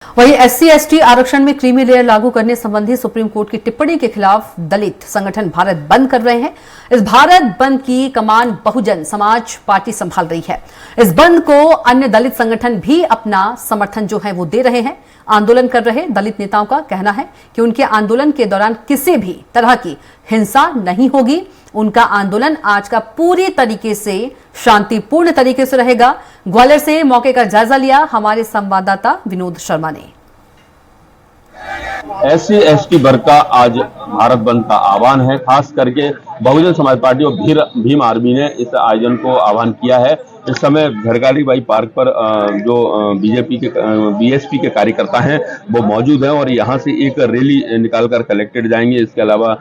वहीं SC ST आरक्षण में क्रीमी लेयर लागू करने संबंधी सुप्रीम कोर्ट की टिप्पणी के खिलाफ दलित संगठन भारत बंद कर रहे हैं। इस भारत बंद की कमान बहुजन समाज पार्टी संभाल रही है। इस बंद को अन्य दलित संगठन भी अपना समर्थन जो है वो दे रहे हैं। आंदोलन कर रहे दलित नेताओं का कहना है कि उनके आंदोलन के दौरान किसी भी तरह की हिंसा नहीं होगी। उनका आंदोलन आज का पूरी तरीके से शांतिपूर्ण तरीके से रहेगा। ग्वालियर से मौके का जायजा लिया हमारे संवाददाता विनोद शर्मा ने। एससी एसटी वर्ग का आज भारत बंद का आह्वान है। खास करके बहुजन समाज पार्टी और भीम आर्मी ने इस आयोजन को आह्वान किया है। इस समय झलकारी बाई पार्क पर जो बीएसपी के कार्यकर्ता हैं वो मौजूद हैं और यहाँ से एक रैली निकालकर कलेक्टेड जाएंगे। इसके अलावा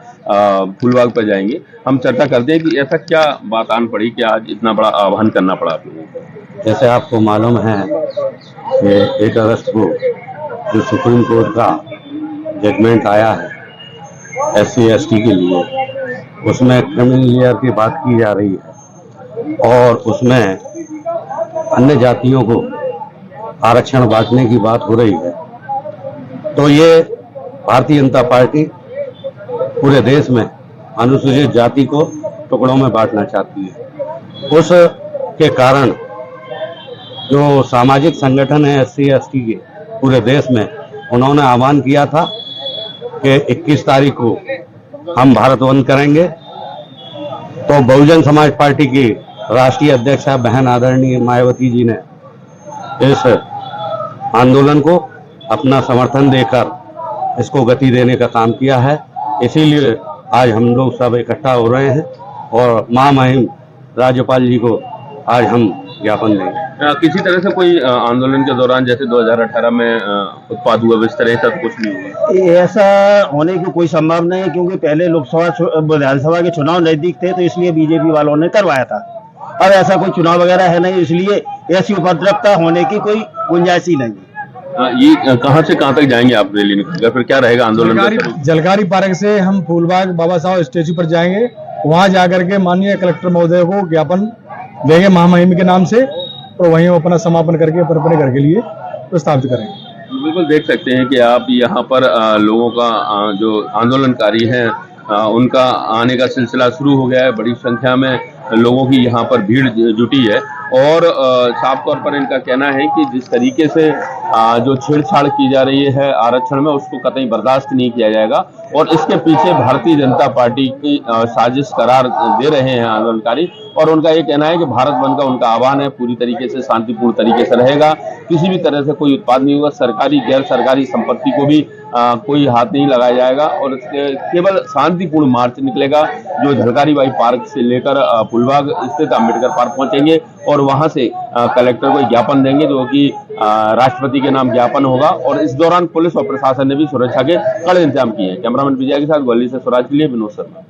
फूलबाग पर जाएंगे। हम चर्चा करते हैं कि ऐसा क्या बात आन पड़ी कि आज इतना बड़ा आह्वान करना पड़ा आप लोगों को। जैसे आपको मालूम है कि 1 अगस्त को जो सुप्रीम कोर्ट का जजमेंट आया है एससी एसटी के लिए, उसमें क्रिमिनल लेयर की बात की जा रही है और उसमें अन्य जातियों को आरक्षण बांटने की बात हो रही है। तो ये भारतीय जनता पार्टी पूरे देश में अनुसूचित जाति को टुकड़ों में बांटना चाहती है। उस के कारण जो सामाजिक संगठन है एससी एसटी के पूरे देश में, उन्होंने आह्वान किया था कि 21 तारीख को हम भारत बंद करेंगे। तो बहुजन समाज पार्टी की राष्ट्रीय अध्यक्षा बहन आदरणीय मायावती जी ने इस आंदोलन को अपना समर्थन देकर इसको गति देने का काम किया है। इसीलिए आज हम लोग सब इकट्ठा हो रहे हैं और महामहिम राज्यपाल जी को आज हम ज्ञापन देंगे। किसी तरह से कोई आंदोलन के दौरान जैसे 2018 में उत्पाद हुआ इस तरह से कुछ नहीं हुआ? ऐसा होने की कोई संभावना नहीं है, क्योंकि पहले लोकसभा विधानसभा के चुनाव नजदीक थे तो इसलिए बीजेपी वालों ने करवाया था। अब ऐसा कोई चुनाव वगैरह है नहीं, इसलिए ऐसी उपद्रवता होने की कोई गुंजाइश ही नहीं है। ये कहां से कहां तक जाएंगे आप रैली निकल, फिर क्या रहेगा आंदोलन? जलकारी पार्क से हम फूलबाग बाबा साहब स्टेचू पर जाएंगे। वहां जाकर के माननीय कलेक्टर महोदय को ज्ञापन देंगे महामहिम के नाम से और वहीं अपना समापन करके अपने घर के लिए प्रस्तावित करेंगे। बिल्कुल देख सकते हैं कि आप यहाँ पर लोगों का जो आंदोलनकारी हैं उनका आने का सिलसिला शुरू हो गया है। बड़ी संख्या में लोगों की यहाँ पर भीड़ जुटी है और साफ तौर पर इनका कहना है कि जिस तरीके से जो छेड़छाड़ की जा रही है आरक्षण में, उसको कतई बर्दाश्त नहीं किया जाएगा और इसके पीछे भारतीय जनता पार्टी की साजिश करार दे रहे हैं आंदोलनकारी। और उनका ये कहना है कि भारत बंद का उनका आह्वान है पूरी तरीके से शांतिपूर्ण तरीके से रहेगा। किसी भी तरह से कोई उत्पाद नहीं होगा। सरकारी गैर सरकारी संपत्ति को भी कोई हाथ नहीं लगाया जाएगा और केवल शांतिपूर्ण मार्च निकलेगा जो झलकारी बाई पार्क से लेकर फूलबाग स्थित अम्बेडकर पार्क पहुंचेंगे और वहां से कलेक्टर को ज्ञापन देंगे जो कि राष्ट्रपति के नाम ज्ञापन होगा। और इस दौरान पुलिस और प्रशासन ने भी सुरक्षा के कड़े इंतजाम किए हैं। कैमरामैन विजय के साथ ग्वालियर से स्वराज के लिए विनोद शर्मा।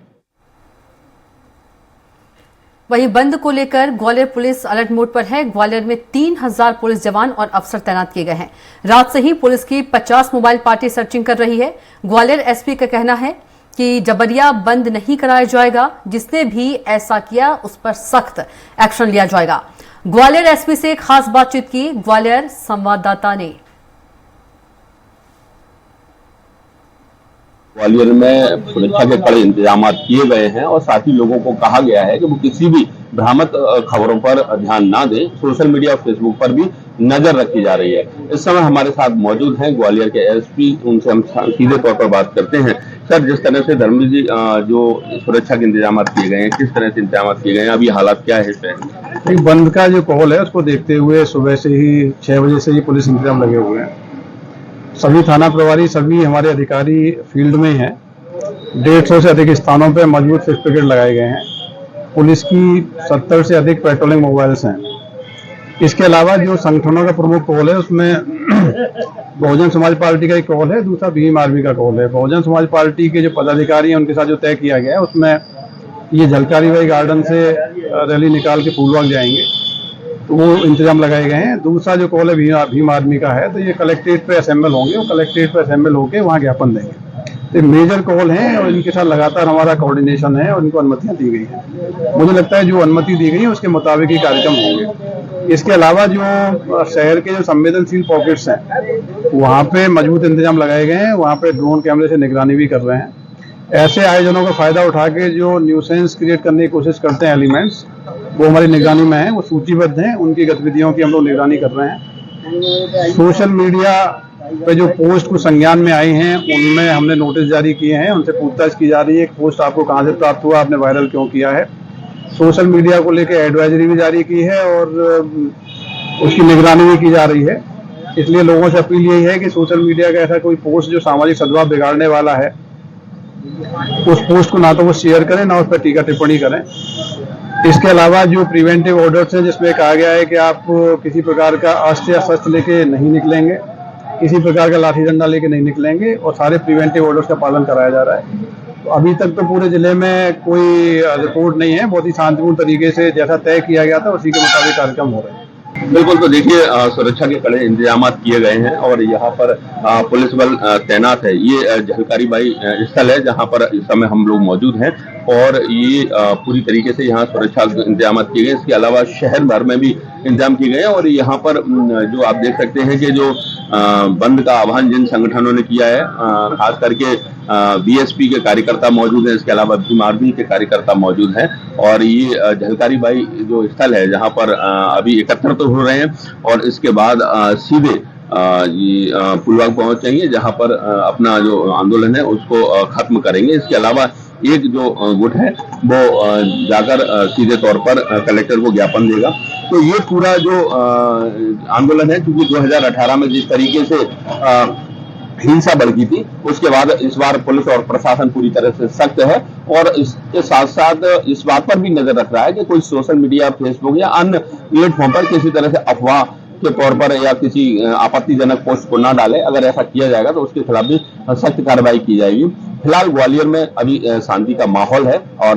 वहीं बंद को लेकर ग्वालियर पुलिस अलर्ट मोड पर है। ग्वालियर में 3000 पुलिस जवान और अफसर तैनात किए गए हैं। रात से ही पुलिस की 50 मोबाइल पार्टी सर्चिंग कर रही है। ग्वालियर एसपी का कहना है कि जबरिया बंद नहीं कराया जाएगा। जिसने भी ऐसा किया उस पर सख्त एक्शन लिया जाएगा। ग्वालियर एसपी से खास बातचीत की ग्वालियर संवाददाता ने। ग्वालियर में सुरक्षा के कड़े इंतजाम किए गए हैं और साथ ही लोगों को कहा गया है कि वो किसी भी भ्रामक खबरों पर ध्यान ना दें। सोशल मीडिया और फेसबुक पर भी नजर रखी जा रही है। इस समय हमारे साथ मौजूद हैं ग्वालियर के एसपी। उनसे हम सीधे तौर पर बात करते हैं। सर, जिस तरह से धर्मवीर जी जो सुरक्षा के इंतजाम किए गए हैं, किस तरह से इंतजाम किए गए हैं, अभी हालात क्या है शहर में? बंद का जो कॉल है उसको देखते हुए सुबह से ही 6 बजे से ही पुलिस इंतजाम लगे हुए हैं। सभी थाना प्रभारी, सभी हमारे अधिकारी फील्ड में हैं। 150 से अधिक स्थानों पर मजबूत फिक्स पिकेट लगाए गए हैं। पुलिस की 70 से अधिक पेट्रोलिंग मोबाइल्स हैं। इसके अलावा जो संगठनों का प्रमुख कॉल है उसमें बहुजन समाज पार्टी का एक कॉल है, दूसरा भीम आर्मी का कॉल है। बहुजन समाज पार्टी के जो पदाधिकारी हैं उनके साथ जो तय किया गया है उसमें ये झलकारी बाई गार्डन से रैली निकाल के फूलबाग जाएंगे, तो वो इंतजाम लगाए गए हैं। दूसरा जो कॉल है भीम आर्मी का है, तो ये कलेक्ट्रेट पे असेंबल होंगे और कलेक्ट्रेट पे असेंबल होकर वहाँ ज्ञापन देंगे। तो मेजर कॉल हैं और इनके साथ लगातार हमारा कोऑर्डिनेशन है और इनको अनुमतियां दी गई हैं। मुझे लगता है जो अनुमति दी गई है उसके मुताबिक ही कार्यक्रम होंगे। इसके अलावा जो शहर के जो संवेदनशील पॉकेट्स हैं वहाँ पे मजबूत इंतजाम लगाए गए हैं, वहाँ पे ड्रोन कैमरे से निगरानी भी कर रहे हैं। ऐसे आयोजनों का फायदा उठा के जो न्यूसेंस क्रिएट करने की कोशिश करते हैं एलिमेंट्स, वो हमारी निगरानी में है, वो सूचीबद्ध हैं, उनकी गतिविधियों की हम लोग निगरानी कर रहे हैं। सोशल मीडिया पे जो पोस्ट कुछ संज्ञान में आई हैं उनमें हमने नोटिस जारी किए हैं, उनसे पूछताछ की जा रही है। एक पोस्ट आपको कहाँ से प्राप्त हुआ, आपने वायरल क्यों किया है। सोशल मीडिया को लेकर एडवाइजरी भी जारी की है और उसकी निगरानी भी की जा रही है। इसलिए लोगों से अपील यही है कि सोशल मीडिया का ऐसा कोई पोस्ट जो सामाजिक सद्भाव बिगाड़ने वाला है उस पोस्ट को ना तो वो शेयर करें ना उस पर टीका टिप्पणी करें। इसके अलावा जो प्रिवेंटिव ऑर्डर्स हैं जिसमें कहा गया है कि आप किसी प्रकार का अस्त्र या शस्त्र लेके नहीं निकलेंगे, किसी प्रकार का लाठी डंडा लेके नहीं निकलेंगे और सारे प्रिवेंटिव ऑर्डर्स का पालन कराया जा रहा है। तो अभी तक तो पूरे जिले में कोई रिपोर्ट नहीं है, बहुत ही शांतिपूर्ण तरीके से जैसा तय किया गया था उसी के मुताबिक कार्यक्रम हो रहे हैं। बिल्कुल, तो देखिए सुरक्षा के कड़े इंतजाम किए गए हैं और यहाँ पर पुलिस बल तैनात है। ये झलकारी बाई स्थल है जहाँ पर इस समय हम लोग मौजूद हैं और ये पूरी तरीके से यहाँ सुरक्षा इंतजाम किए गए। इसके अलावा शहर भर में भी इंतजाम किए गए और यहाँ पर जो आप देख सकते हैं कि जो बंद का आह्वान जिन संगठनों ने किया है, खास करके बीएसपी के कार्यकर्ता मौजूद हैं, इसके अलावा भीम आर्मी के कार्यकर्ता मौजूद हैं और ये झलकारी बाई जो स्थल है जहाँ पर अभी एकत्रित हो रहे हैं और इसके बाद सीधे ये पुलवामा पहुंचेंगे जहां पर अपना जो आंदोलन है उसको खत्म करेंगे। इसके अलावा एक जो गुट है वो जाकर सीधे तौर पर कलेक्टर को ज्ञापन देगा। तो ये पूरा जो आंदोलन है, क्योंकि 2018 में जिस तरीके से हिंसा भड़की थी उसके बाद इस बार पुलिस और प्रशासन पूरी तरह से सख्त है और इसके साथ साथ इस बात पर भी नजर रख रहा है कि कोई सोशल मीडिया, फेसबुक या अन्य प्लेटफॉर्म पर किसी तरह से अफवाह के तौर पर या किसी आपत्तिजनक पोस्ट को ना डाले। अगर ऐसा किया जाएगा तो उसके खिलाफ भी सख्त कार्रवाई की जाएगी। फिलहाल ग्वालियर में अभी शांति का माहौल है और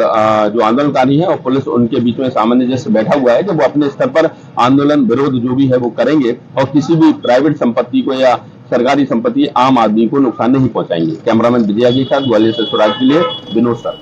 जो आंदोलनकारी हैं और पुलिस उनके बीच में सामंजस्य बैठा हुआ है कि वो अपने स्तर पर आंदोलन विरोध जो भी है वो करेंगे और किसी भी प्राइवेट संपत्ति को या सरकारी संपत्ति आम आदमी को नुकसान नहीं पहुंचाएंगे। कैमरामैन विजया के साथ ग्वालियर से स्वराज के लिए विनोद सर।